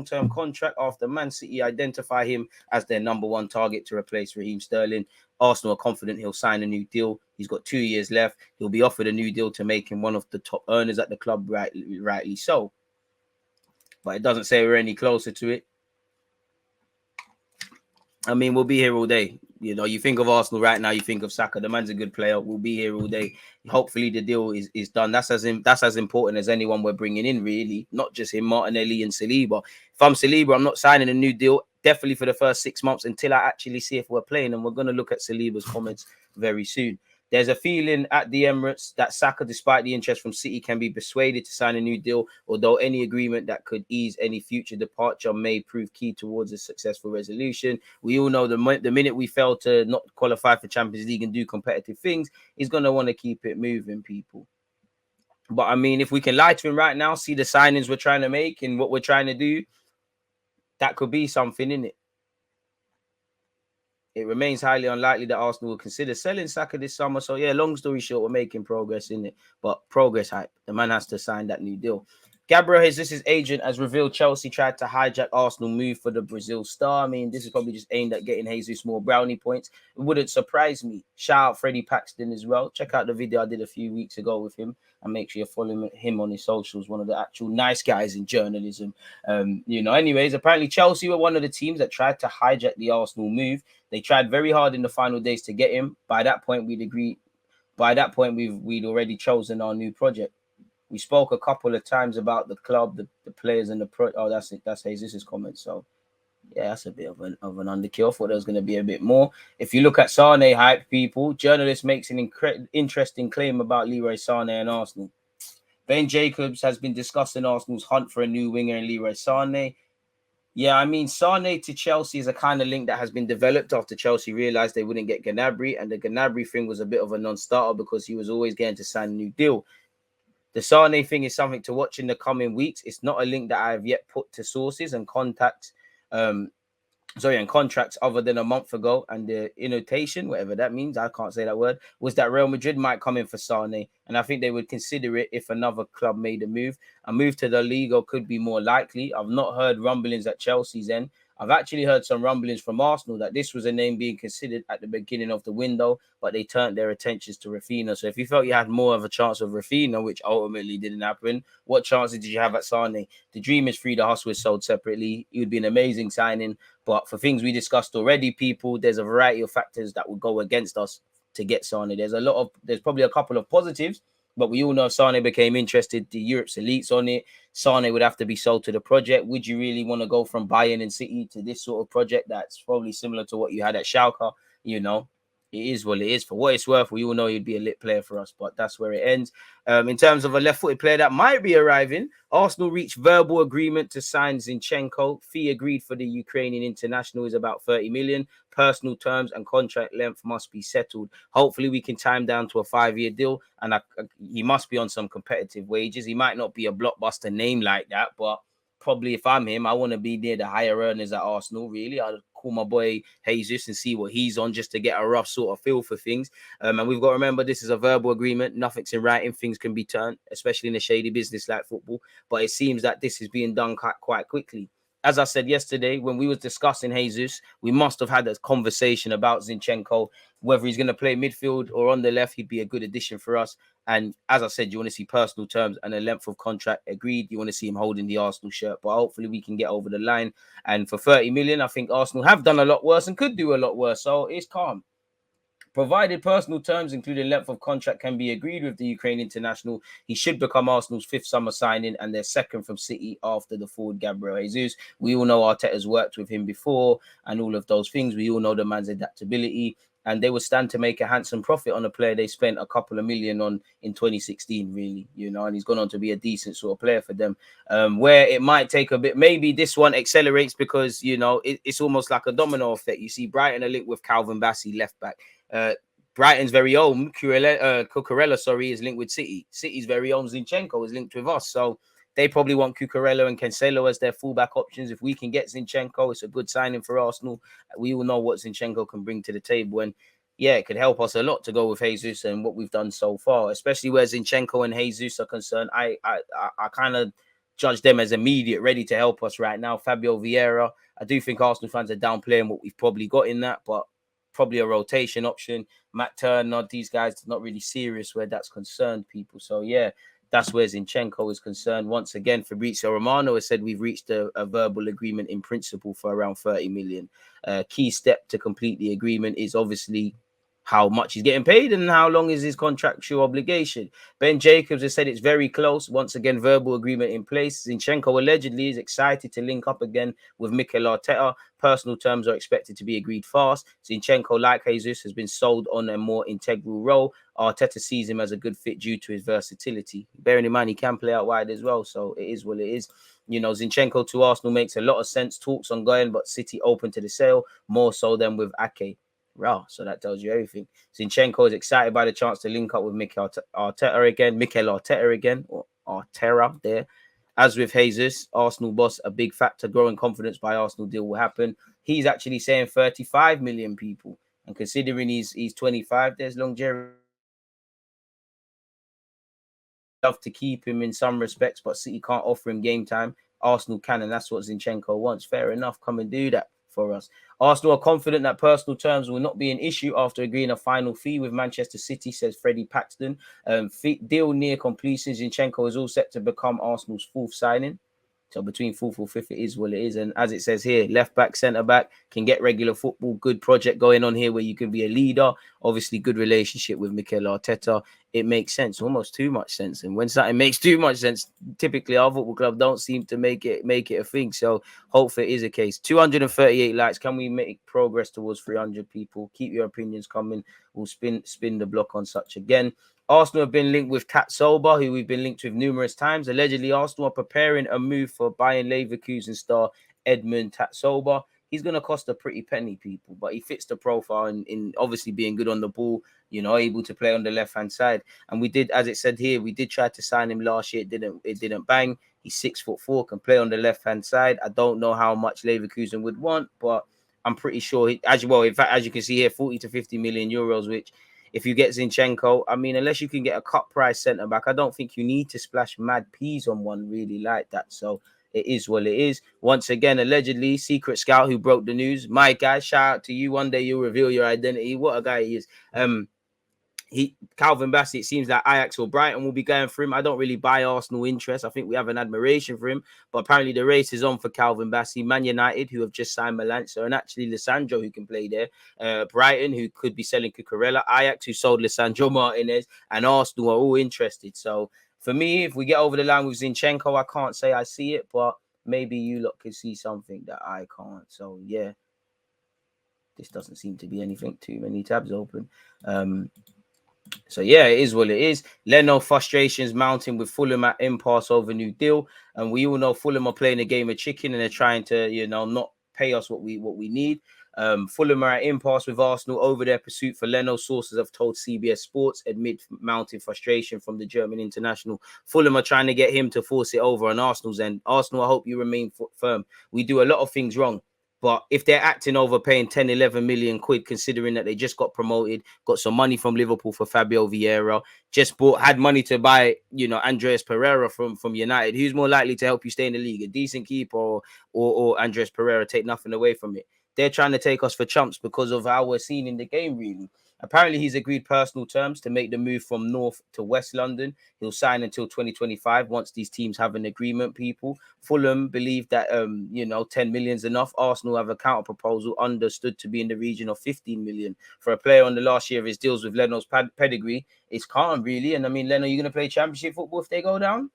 long-term contract after Man City identify him as their number one target to replace Raheem Sterling. Arsenal are confident he'll sign a new deal. He's got 2 years left. He'll be offered a new deal to make him one of the top earners at the club, rightly so. But it doesn't say we're any closer to it. I mean, we'll be here all day. You know, you think of Arsenal right now, you think of Saka. The man's a good player. We'll be here all day. Hopefully the deal is done. That's as important as anyone we're bringing in, really. Not just him, Martinelli and Saliba. If I'm Saliba, I'm not signing a new deal, definitely for the first 6 months until I actually see if we're playing. And we're going to look at Saliba's comments very soon. There's a feeling at the Emirates that Saka, despite the interest from City, can be persuaded to sign a new deal, although any agreement that could ease any future departure may prove key towards a successful resolution. We all know the minute we fail to not qualify for Champions League and do competitive things, he's going to want to keep it moving, people. But, I mean, if we can lie to him right now, see the signings we're trying to make and what we're trying to do, that could be something, innit? It remains highly unlikely that Arsenal will consider selling Saka this summer. So, yeah, long story short, we're making progress in it. But progress hype. The man has to sign that new deal. Gabriel Jesus' agent has revealed Chelsea tried to hijack Arsenal move for the Brazil star. I mean, this is probably just aimed at getting Jesus more brownie points. It wouldn't surprise me. Shout out Freddie Paxton as well. Check out the video I did a few weeks ago with him. And make sure you're following him on his socials. One of the actual nice guys in journalism. Anyways, apparently Chelsea were one of the teams that tried to hijack the Arsenal move. They tried very hard in the final days to get him. By that point, we'd already chosen our new project. We spoke a couple of times about the club, the players, and the pro. Oh, that's it. That's Jesus' comment. So, yeah, that's a bit of an underkill. I thought there was going to be a bit more. If you look at Sané hype, people, journalist makes an interesting claim about Leroy Sané and Arsenal. Ben Jacobs has been discussing Arsenal's hunt for a new winger in Leroy Sané. Yeah, I mean, Sané to Chelsea is a kind of link that has been developed after Chelsea realized they wouldn't get Gnabry, and the Gnabry thing was a bit of a non-starter because he was always getting to sign a new deal. The Sané thing is something to watch in the coming weeks. It's not a link that I have yet put to sources and contacts, and contracts other than a month ago. And the annotation, whatever that means, I can't say that word, was that Real Madrid might come in for Sané. And I think they would consider it if another club made a move. A move to the Liga could be more likely. I've not heard rumblings at Chelsea's end. I've actually heard some rumblings from Arsenal that this was a name being considered at the beginning of the window, but they turned their attentions to Rafinha. So if you felt you had more of a chance of Rafinha, which ultimately didn't happen, what chances did you have at Sané? The dream is free. The hustle is sold separately. It would be an amazing signing. But for things we discussed already, people, there's a variety of factors that would go against us to get Sané. There's probably a couple of positives, but we all know if Sané became interested, the Europe's elites on it. Sané would have to be sold to the project. Would you really want to go from Bayern and City to this sort of project that's probably similar to what you had at Schalke? You know, it is what it is. For what it's worth, we all know he'd be a lit player for us, but that's where it ends. In terms of a left-footed player that might be arriving, Arsenal reached verbal agreement to sign Zinchenko. Fee agreed for the Ukrainian international is about 30 million. Personal terms and contract length must be settled. Hopefully, we can time down to a 5-year deal, and he must be on some competitive wages. He might not be a blockbuster name like that, but probably if I'm him, I want to be near the higher earners at Arsenal, really. I'll call my boy Jesus and see what he's on just to get a rough sort of feel for things. And we've got to remember this is a verbal agreement. Nothing's in writing. Things can be turned, especially in a shady business like football. But it seems that this is being done quite quickly. As I said yesterday, when we was discussing Jesus, we must have had a conversation about Zinchenko, whether he's going to play midfield or on the left, he'd be a good addition for us. And as I said, you want to see personal terms and a length of contract agreed. You want to see him holding the Arsenal shirt, but hopefully we can get over the line. And for 30 million, I think Arsenal have done a lot worse and could do a lot worse. So it's calm. Provided personal terms, including length of contract, can be agreed with the Ukraine international, he should become Arsenal's 5th summer signing and their 2nd from City after the forward Gabriel Jesus. We all know Arteta's worked with him before and all of those things. We all know the man's adaptability. And they would stand to make a handsome profit on a player they spent a couple of million on in 2016, really, and he's gone on to be a decent sort of player for them. Where it might take a bit, maybe this one accelerates because, it's almost like a domino effect. You see Brighton are linked with Calvin Bassey, left back. Brighton's very own Cucurella, is linked with City. City's very own Zinchenko is linked with us. So they probably want Cucurella and Cancelo as their fullback options. If we can get Zinchenko, it's a good signing for Arsenal. We all know what Zinchenko can bring to the table. And yeah, it could help us a lot to go with Jesus and what we've done so far, especially where Zinchenko and Jesus are concerned. I kind of judge them as immediate, ready to help us right now. Fabio Vieira, I do think Arsenal fans are downplaying what we've probably got in that, but probably a rotation option. Matt Turner, these guys are not really serious where that's concerned, people. So yeah, that's where Zinchenko is concerned. Once again, Fabrizio Romano has said we've reached a verbal agreement in principle for around 30 million. Key step to complete the agreement is obviously how much he's getting paid and how long is his contractual obligation. Ben Jacobs has said it's very close. Once again, verbal agreement in place. Zinchenko allegedly is excited to link up again with Mikel Arteta. Personal terms are expected to be agreed fast. Zinchenko, like Jesus, has been sold on a more integral role. Arteta sees him as a good fit due to his versatility. Bearing in mind, he can play out wide as well, so it is what it is. You know, Zinchenko to Arsenal makes a lot of sense. Talks ongoing, but City open to the sale, more so than with Ake. Raw, so that tells you everything. Zinchenko is excited by the chance to link up with Mikel Arteta again, or Arteta there. As with Jesus, Arsenal boss, a big factor, growing confidence by Arsenal deal will happen. He's actually saying 35 million people. And considering he's 25, there's longevity. Love to keep him in some respects, but City can't offer him game time. Arsenal can, and that's what Zinchenko wants. Fair enough, come and do that for us. Arsenal are confident that personal terms will not be an issue after agreeing a final fee with Manchester City, says Freddie Paxton. Deal near completion. Zinchenko is all set to become Arsenal's fourth signing. So between fourth or fifth, it is what it is. And as it says here, left back, centre back can get regular football. Good project going on here where you can be a leader. Obviously, good relationship with Mikel Arteta. It makes sense, almost too much sense. And when something makes too much sense, typically our football club don't seem to make it a thing. So hopefully it is a case. 238 likes. Can we make progress towards 300 people? Keep your opinions coming. We'll spin the block on such again. Arsenal have been linked with Tatsoba, who we've been linked with numerous times. Allegedly, Arsenal are preparing a move for Bayern Leverkusen star Edmund Tatsoba. He's going to cost a pretty penny, people, but he fits the profile in obviously being good on the ball, you know, able to play on the left-hand side. And we did, as it said here, we did try to sign him last year. It didn't bang. He's 6'4", can play on the left-hand side. I don't know how much Leverkusen would want, but I'm pretty sure, in fact, as you can see here, 40 to 50 million euros, which if you get Zinchenko, I mean, unless you can get a cut price centre back, I don't think you need to splash mad peas on one really like that. So it is what it is. Once again, allegedly, Secret Scout who broke the news. My guy, shout out to you. One day you'll reveal your identity. What a guy he is. Calvin Bassey, it seems like Ajax or Brighton will be going for him. I don't really buy Arsenal interest. I think we have an admiration for him, but apparently the race is on for Calvin Bassey. Man United, who have just signed Melanza, and actually Lissandro, who can play there. Brighton, who could be selling Cucurella. Ajax, who sold Lissandro Martinez, and Arsenal are all interested. So for me, if we get over the line with Zinchenko, I can't say I see it, but maybe you lot can see something that I can't. So yeah, this doesn't seem to be anything. Too many tabs open. So yeah, it is what it is. Leno frustrations mounting with Fulham at impasse over new deal, and we all know Fulham are playing a game of chicken and they're trying to, you know, not pay us what we need. Fulham are at impasse with Arsenal over their pursuit for Leno. Sources have told CBS Sports amid mounting frustration from the German international. Fulham are trying to get him to force it over on Arsenal's end. Arsenal, I hope you remain firm. We do a lot of things wrong. But if they're acting overpaying 10, 11 million quid, considering that they just got promoted, got some money from Liverpool for Fabio Vieira, had money to buy, you know, Andreas Pereira from United, who's more likely to help you stay in the league? A decent keeper or Andreas Pereira, take nothing away from it. They're trying to take us for chumps because of how we're seen in the game, really. Apparently, he's agreed personal terms to make the move from North to West London. He'll sign until 2025 once these teams have an agreement, people. Fulham believe that, 10 million is enough. Arsenal have a counter proposal understood to be in the region of 15 million. For a player on the last year of his deals with Leno's pedigree, it's calm, really. And I mean, Leno, you're going to play championship football if they go down?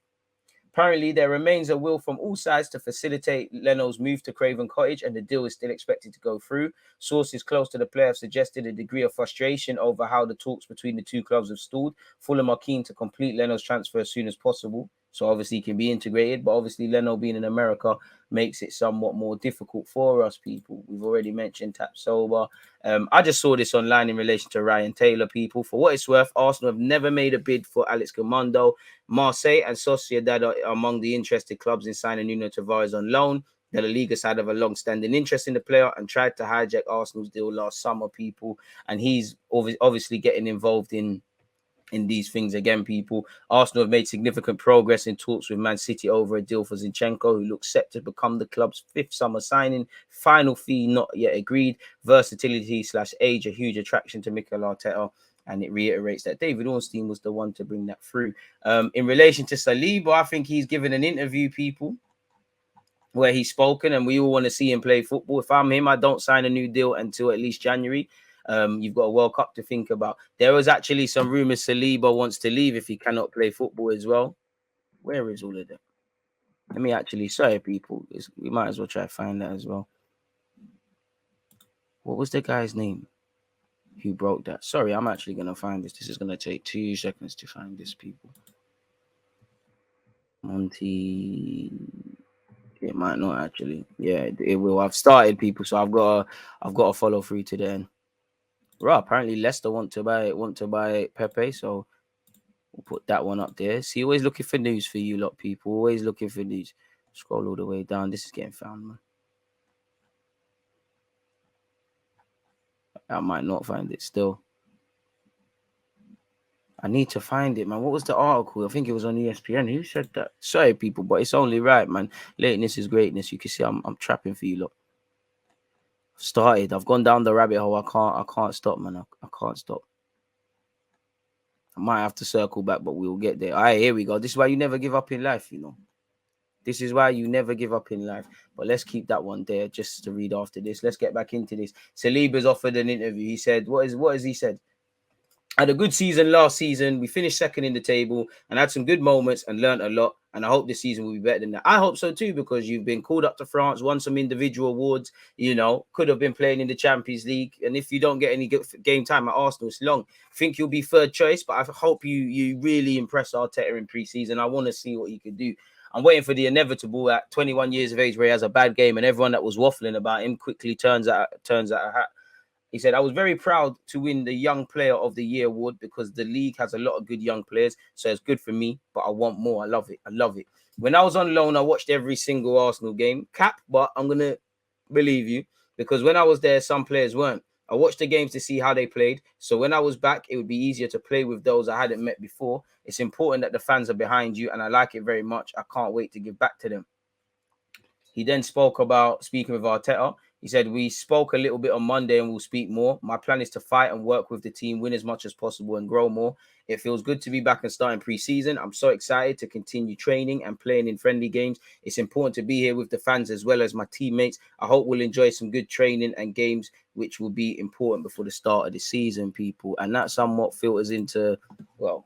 Apparently, there remains a will from all sides to facilitate Leno's move to Craven Cottage, and the deal is still expected to go through. Sources close to the player have suggested a degree of frustration over how the talks between the two clubs have stalled. Fulham are keen to complete Leno's transfer as soon as possible, so obviously he can be integrated, but obviously Leno being in America makes it somewhat more difficult for us, people. We've already mentioned Tapsoba. I just saw this online in relation to Ryan Taylor, people. For what it's worth, Arsenal have never made a bid for Alex Gamondo. Marseille and Sociedad are among the interested clubs in signing Nuno Tavares on loan. The La Liga side have a long-standing interest in the player and tried to hijack Arsenal's deal last summer, people. And he's obviously getting involved in in these things again, people. Arsenal have made significant progress in talks with Man City over a deal for Zinchenko, who looks set to become the club's 5th summer signing. Final fee not yet agreed. Versatility/age a huge attraction to Mikel Arteta, and it reiterates that David Ornstein was the one to bring that through. In relation to Saliba, I think he's given an interview, people, where he's spoken, and we all want to see him play football. If I'm him, I don't sign a new deal until at least January. You've got a World Cup to think about. There was actually some rumors Saliba wants to leave if he cannot play football as well. Where is all of that? Let me actually, sorry, people. We might as well try to find that as well. What was the guy's name who broke that? Sorry, I'm actually going to find this. This is going to take 2 seconds to find this, people. Monty. It might not actually. Yeah, it will. I've started, people, so I've got to follow through to the end. Right, apparently Leicester want to buy Pepe, so we'll put that one up there. See, always looking for news for you lot, people. Always looking for news. Scroll all the way down. This is getting found, man. I might not find it still. I need to find it, man. What was the article? I think it was on ESPN. Who said that? Sorry, people, but it's only right, man. Lateness is greatness. You can see I'm trapping for you lot. I've started. I've gone down the rabbit hole. I can't stop, man. I can't stop. I might have to circle back, but we'll get there. All right, here we go. This is why you never give up in life, you know. This is why you never give up in life. But let's keep that one there just to read after this. Let's get back into this. Saliba's offered an interview. He said, what has he said? Had a good season last season. We finished second in the table and had some good moments and learned a lot. And I hope this season will be better than that. I hope so too, because you've been called up to France, won some individual awards, you know, could have been playing in the Champions League. And if you don't get any game time at Arsenal, it's long. I think you'll be third choice, but I hope you really impress Arteta in pre-season. I want to see what he could do. I'm waiting for the inevitable at 21 years of age where he has a bad game and everyone that was waffling about him quickly turns out a hat. He said, I was very proud to win the Young Player of the Year award because the league has a lot of good young players. So it's good for me, but I want more. I love it. I love it. When I was on loan, I watched every single Arsenal game. Cap, but I'm going to believe you because when I was there, some players weren't. I watched the games to see how they played. So when I was back, it would be easier to play with those I hadn't met before. It's important that the fans are behind you, and I like it very much. I can't wait to give back to them. He then spoke about speaking with Arteta. He said, we spoke a little bit on Monday and we'll speak more. My plan is to fight and work with the team, win as much as possible and grow more. It feels good to be back and starting pre-season. I'm so excited to continue training and playing in friendly games. It's important to be here with the fans as well as my teammates. I hope we'll enjoy some good training and games, which will be important before the start of the season, people. And that somewhat filters into, well,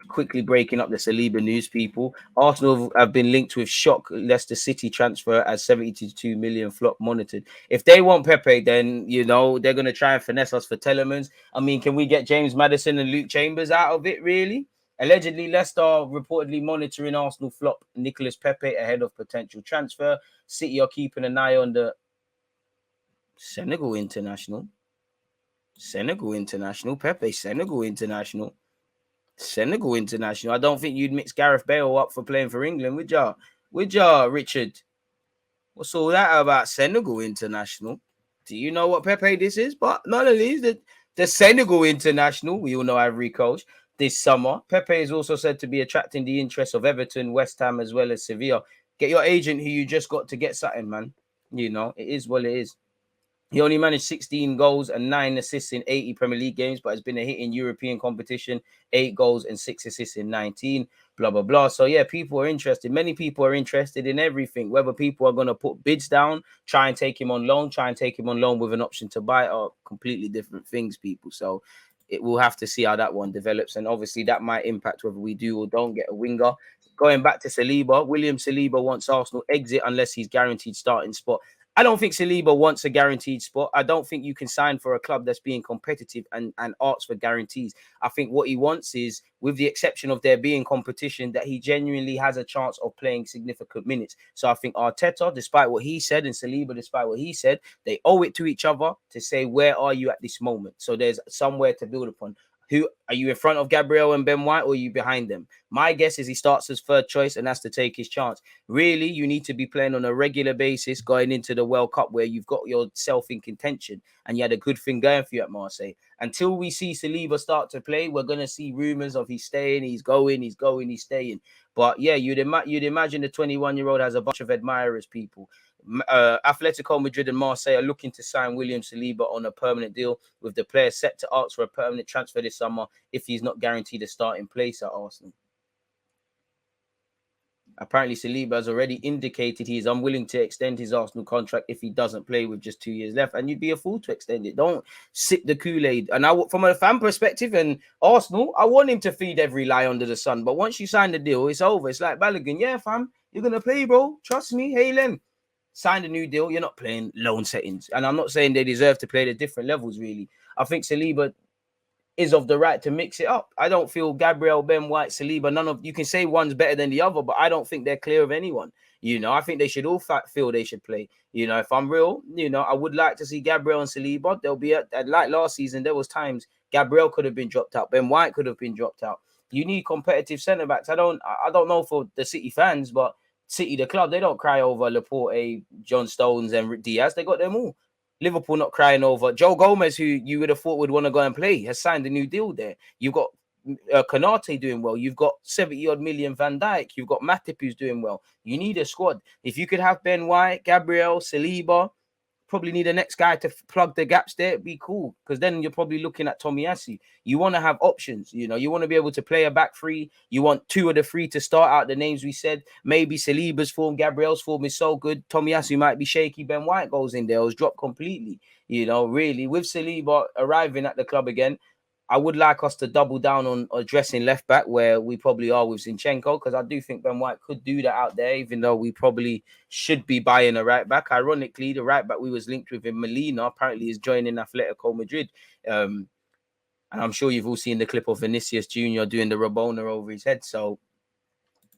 quickly breaking up the Saliba news, people. Arsenal have been linked with shock Leicester City transfer as 72 million flop monitored. If they want Pepe, then, you know, they're going to try and finesse us for Telemans. I mean, can we get James Maddison and Luke Chambers out of it, really? Allegedly, Leicester reportedly monitoring Arsenal flop Nicolas Pepe ahead of potential transfer. City are keeping an eye on the Senegal international. Pepe, Senegal international. I don't think you'd mix Gareth Bale up for playing for England, would ya? Richard? What's all that about Senegal international? Do you know what Pepe this is? But none of these, the Senegal international, we all know Ivory Coast, this summer. Pepe is also said to be attracting the interest of Everton, West Ham, as well as Sevilla. Get your agent who you just got to get something, man. You know, it is what it is. He only managed 16 goals and 9 assists in 80 Premier League games, but has been a hit in European competition, 8 goals and 6 assists in 19, blah, blah, blah. So, yeah, people are interested. Many people are interested in everything, whether people are going to put bids down, try and take him on loan with an option to buy, are completely different things, people. So we'll have to see how that one develops. And obviously that might impact whether we do or don't get a winger. Going back to Saliba, William Saliba wants Arsenal exit unless he's guaranteed starting spot. I don't think Saliba wants a guaranteed spot. I don't think you can sign for a club that's being competitive and asks for guarantees. I think what he wants is, with the exception of there being competition, that he genuinely has a chance of playing significant minutes. So I think Arteta, despite what he said, and Saliba, despite what he said, they owe it to each other to say, where are you at this moment? So there's somewhere to build upon. Who are you in front of, Gabriel and Ben White, or are you behind them? My guess is he starts as third choice, and that's to take his chance. Really, you need to be playing on a regular basis going into the World Cup where you've got yourself in contention and you had a good thing going for you at Marseille. Until we see Saliba start to play, we're going to see rumours of he's staying, he's going, he's staying. But yeah, you'd imagine the 21-year-old has a bunch of admirers, people. Atletico Madrid and Marseille are looking to sign William Saliba on a permanent deal, with the player set to ask for a permanent transfer this summer if he's not guaranteed a starting place at Arsenal. Apparently, Saliba has already indicated he is unwilling to extend his Arsenal contract if he doesn't play with just 2 years left. And you'd be a fool to extend it. Don't sip the Kool-Aid. And from a fan perspective and Arsenal, I want him to feed every lie under the sun. But once you sign the deal, it's over. It's like Balogun. Yeah, fam, you're going to play, bro. Trust me. Hey, Len. Sign a new deal. You're not playing loan settings. And I'm not saying they deserve to play at different levels, really. I think Saliba is of the right to mix it up. I don't feel Gabriel, Ben White, Saliba, none of you can say one's better than the other, but I don't think they're clear of anyone. I think they should all feel they should play. If I'm real, I would like to see Gabriel and Saliba. There'll be like last season, there was times Gabriel could have been dropped out, Ben White could have been dropped out. You need competitive centre backs. I don't know for the City fans, but City, the club, they don't cry over Laporte, John Stones, and Diaz. They got them all. Liverpool not crying over Joe Gomez, who you would have thought would want to go and play, has signed a new deal there. You've got Konate doing well. You've got 70-odd million Van Dijk. You've got Matip who's doing well. You need a squad. If you could have Ben White, Gabriel, Saliba, probably need a next guy to plug the gaps there. It'd be cool, because then you're probably looking at Tomiyasu. You want to have options. You want to be able to play a back three. You want two of the three to start out. The names we said, maybe Saliba's form, Gabriel's form is so good. Tomiyasu might be shaky. Ben White goes in there, or dropped completely. Really, with Saliba arriving at the club again, I would like us to double down on addressing left back, where we probably are with Zinchenko, because I do think Ben White could do that out there, even though we probably should be buying a right back. Ironically, the right back we was linked with in Molina apparently is joining Atletico Madrid. And I'm sure you've all seen the clip of Vinicius Jr. doing the Rabona over his head. So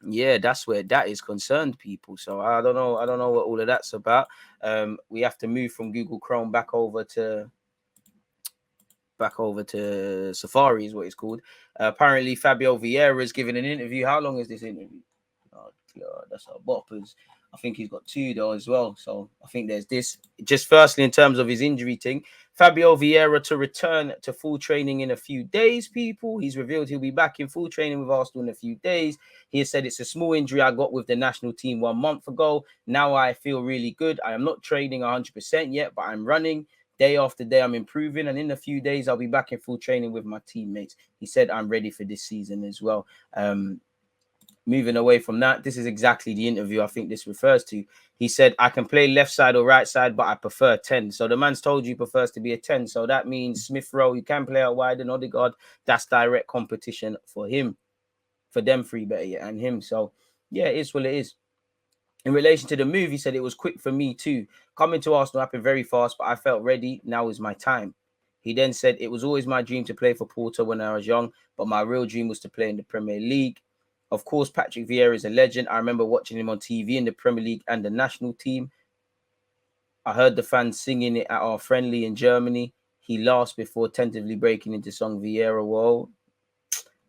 yeah, that's where that is concerned, people. So I don't know what all of that's about. We have to move from Google Chrome back over to Safari, is what it's called. Apparently, Fabio Vieira is giving an interview. How long is this interview? Oh, God, that's our boppers. I think he's got two, though, as well. So I think there's this. Just firstly, in terms of his injury thing, Fabio Vieira to return to full training in a few days, people. He's revealed he'll be back in full training with Arsenal in a few days. He has said, it's a small injury I got with the national team 1 month ago. Now I feel really good. I am not training 100% yet, but I'm running. Day after day, I'm improving, and in a few days, I'll be back in full training with my teammates. He said, I'm ready for this season as well. Moving away from that, this is exactly the interview I think this refers to. He said, I can play left side or right side, but I prefer 10. So the man's told you he prefers to be a 10. So that means Smith Rowe, you can play out wide, and Odegaard, that's direct competition for him. For them three, better yet, and him. So yeah, it is what it is. In relation to the move, he said, it was quick for me too. Coming to Arsenal happened very fast, but I felt ready. Now is my time. He then said, it was always my dream to play for Porto when I was young, but my real dream was to play in the Premier League. Of course, Patrick Vieira is a legend. I remember watching him on TV in the Premier League and the national team. I heard the fans singing it at our friendly in Germany. He laughs before tentatively breaking into song Vieira. Whoa.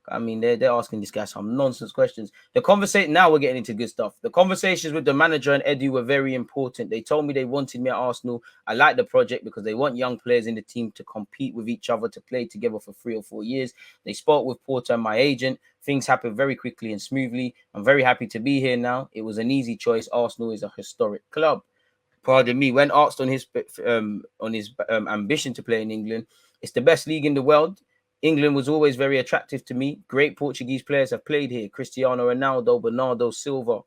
I mean, they're asking this guy some nonsense questions. The conversation, now we're getting into good stuff. The conversations with the manager and Edu were very important. They told me they wanted me at Arsenal. I like the project because they want young players in the team to compete with each other, to play together for 3 or 4 years. They spoke with Porter and my agent. Things happened very quickly and smoothly. I'm very happy to be here now. It was an easy choice. Arsenal is a historic club. Pardon me. When asked on his ambition to play in England, it's the best league in the world. England was always very attractive to me. Great Portuguese players have played here. Cristiano Ronaldo, Bernardo Silva,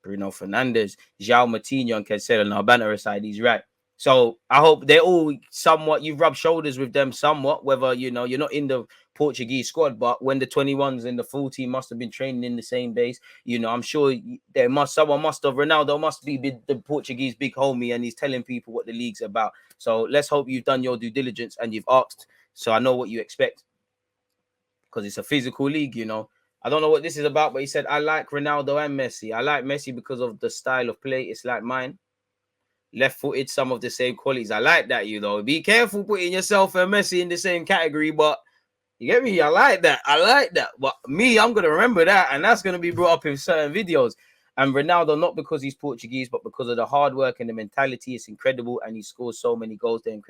Bruno Fernandes, João Moutinho, and Cancelo. Now, banter aside, he's right. So I hope they're all somewhat, you've rubbed shoulders with them somewhat, whether, you're not in the Portuguese squad, but when the 21s and the full team must have been training in the same base, I'm sure Ronaldo must be the Portuguese big homie, and he's telling people what the league's about. So let's hope you've done your due diligence and you've asked, so I know what you expect, because it's a physical league, I don't know what this is about, but he said, I like Ronaldo and Messi. I like Messi because of the style of play. It's like mine. Left-footed, some of the same qualities. I like that, Be careful putting yourself and Messi in the same category, but You get me? I like that. But me, I'm going to remember that. And that's going to be brought up in certain videos. And Ronaldo, not because he's Portuguese, but because of the hard work and the mentality. It's incredible. And he scores so many goals. They're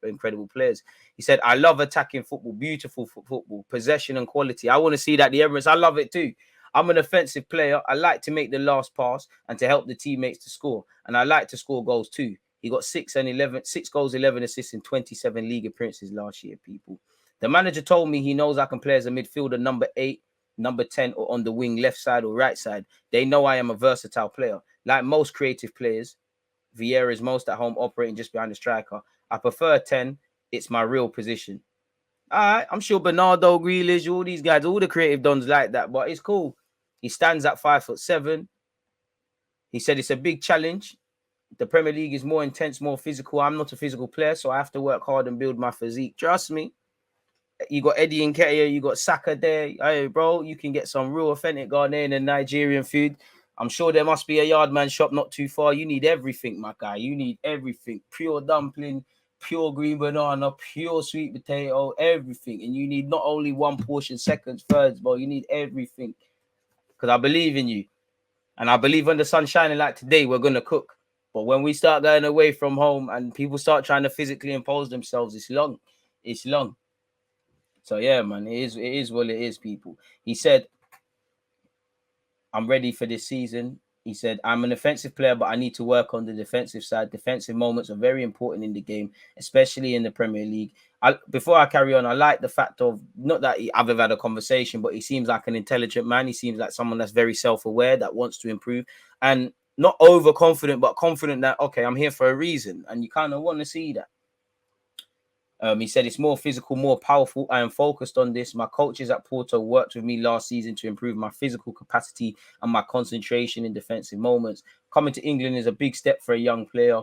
incredible players. He said, I love attacking football, beautiful football, possession and quality. I want to see that the Emirates. I love it too. I'm an offensive player. I like to make the last pass and to help the teammates to score. And I like to score goals too. He got 6 goals, 11 assists in 27 league appearances last year, people. The manager told me he knows I can play as a midfielder, number 8, number 10, or on the wing, left side or right side. They know I am a versatile player. Like most creative players, Vieira is most at home operating just behind the striker. I prefer 10. It's my real position. All right, I'm sure Bernardo, Grealish, all these guys, all the creative dons like that, but it's cool. He stands at 5'7". He said it's a big challenge. The Premier League is more intense, more physical. I'm not a physical player, so I have to work hard and build my physique. Trust me. You got Eddie Nketiah, you got Saka there. Hey, bro, you can get some real authentic Ghanaian and Nigerian food. I'm sure there must be a Yardman shop not too far. You need everything, my guy. You need everything. Pure dumpling, pure green banana, pure sweet potato, everything. And you need not only one portion, seconds, thirds, but you need everything. Because I believe in you. And I believe when the sun's shining like today, we're going to cook. But when we start going away from home and people start trying to physically impose themselves, it's long. It's long. So yeah, man, it is what it is, people. He said, I'm ready for this season. He said, I'm an offensive player, but I need to work on the defensive side. Defensive moments are very important in the game, especially in the Premier League. Before I carry on, I like the fact of, not that I've ever had a conversation, but he seems like an intelligent man. He seems like someone that's very self-aware, that wants to improve, and not overconfident, but confident that, okay, I'm here for a reason. And you kind of want to see that. He said it's more physical, more powerful. I am focused on this. My coaches at Porto worked with me last season to improve my physical capacity and my concentration in defensive moments. Coming to England is a big step for a young player.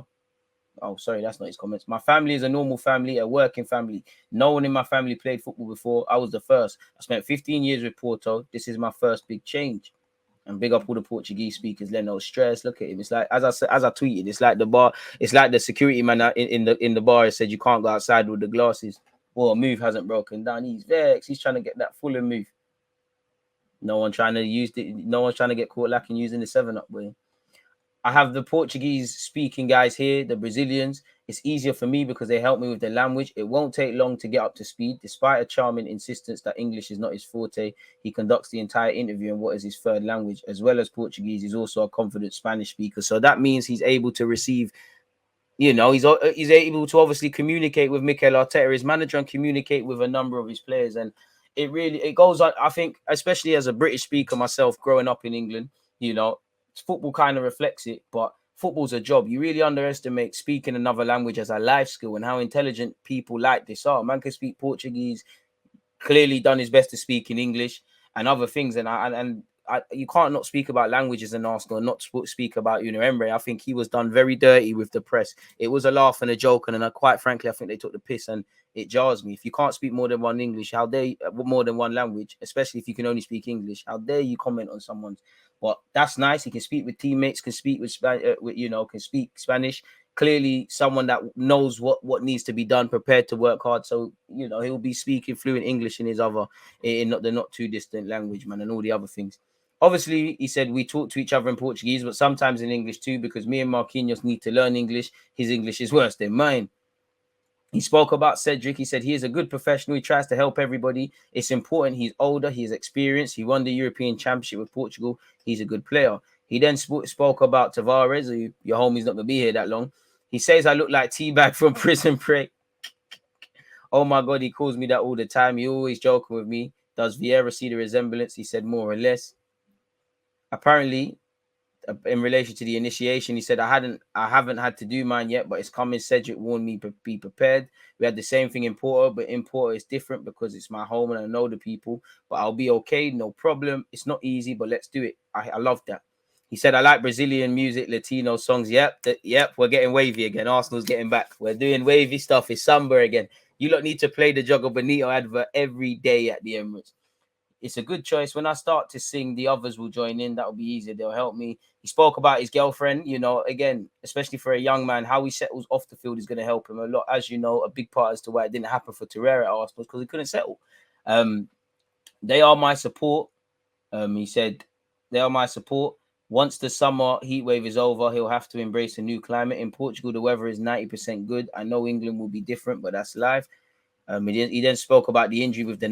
Oh, sorry, that's not his comments. My family is a normal family, a working family. No one in my family played football before. I was the first. I spent 15 years with Porto. This is my first big change. And big up all the Portuguese speakers. Let no stress. Look at him. It's like, as I tweeted, it's like the bar. It's like the security man in the bar said you can't go outside with the glasses. Well, move hasn't broken down. He's vexed. He's trying to get that fuller move. No one trying to get caught lacking using the 7-Up, boy. I have the Portuguese speaking guys here, the Brazilians. It's easier for me because they help me with the language. It won't take long to get up to speed. Despite a charming insistence that English is not his forte, he conducts the entire interview in what is his third language. As well as Portuguese, he's also a confident Spanish speaker. So that means he's able to receive, he's able to obviously communicate with Mikel Arteta, his manager, and communicate with a number of his players. And it goes on, I think, especially as a British speaker myself, growing up in England, football kind of reflects it, but football's a job. You really underestimate speaking another language as a life skill and how intelligent people like this are. Man can speak Portuguese, clearly done his best to speak in English and other things. You can't not speak about languages in Arsenal and not speak about Emery. I think he was done very dirty with the press. It was a laugh and a joke, and quite frankly, I think they took the piss, and it jars me. If you can't speak more than one English, how dare you, more than one language, especially if you can only speak English, how dare you comment on someone's? But that's nice. He can speak with teammates, can speak can speak Spanish. Clearly, someone that knows what needs to be done, prepared to work hard. So he'll be speaking fluent English in the not too distant language, man, and all the other things. Obviously, he said we talk to each other in Portuguese, but sometimes in English too, because me and Marquinhos need to learn English. His English is worse than mine. He spoke about Cedric. He said he is a good professional. He tries to help everybody. It's important. He's older. He's experienced. He won the European Championship with Portugal. He's a good player. He then spoke about Tavares. Your homie's not going to be here that long. He says I look like Teabag from Prison Break. Oh, my God. He calls me that all the time. He always joking with me. Does Vieira see the resemblance? He said more or less. Apparently, in relation to the initiation, he said I haven't had to do mine yet, but it's coming. Cedric warned me to be prepared. We had the same thing in Porto, but in Porto it's different because it's my home and I know the people. But I'll be okay, no problem. It's not easy, but let's do it. I love that. He said I like Brazilian music, Latino songs. Yep, we're getting wavy again. Arsenal's getting back. We're doing wavy stuff. It's samba again. You lot need to play the Jogo Bonito advert every day at the Emirates. It's a good choice. When I start to sing, the others will join in. That'll be easier. They'll help me. He spoke about his girlfriend, again, especially for a young man, how he settles off the field is going to help him a lot. As you know, a big part as to why it didn't happen for Torreira at Arsenal because he couldn't settle. They are my support. He said, they are my support. Once the summer heat wave is over, he'll have to embrace a new climate. In Portugal, the weather is 90% good. I know England will be different, but that's life. He then spoke about the injury with the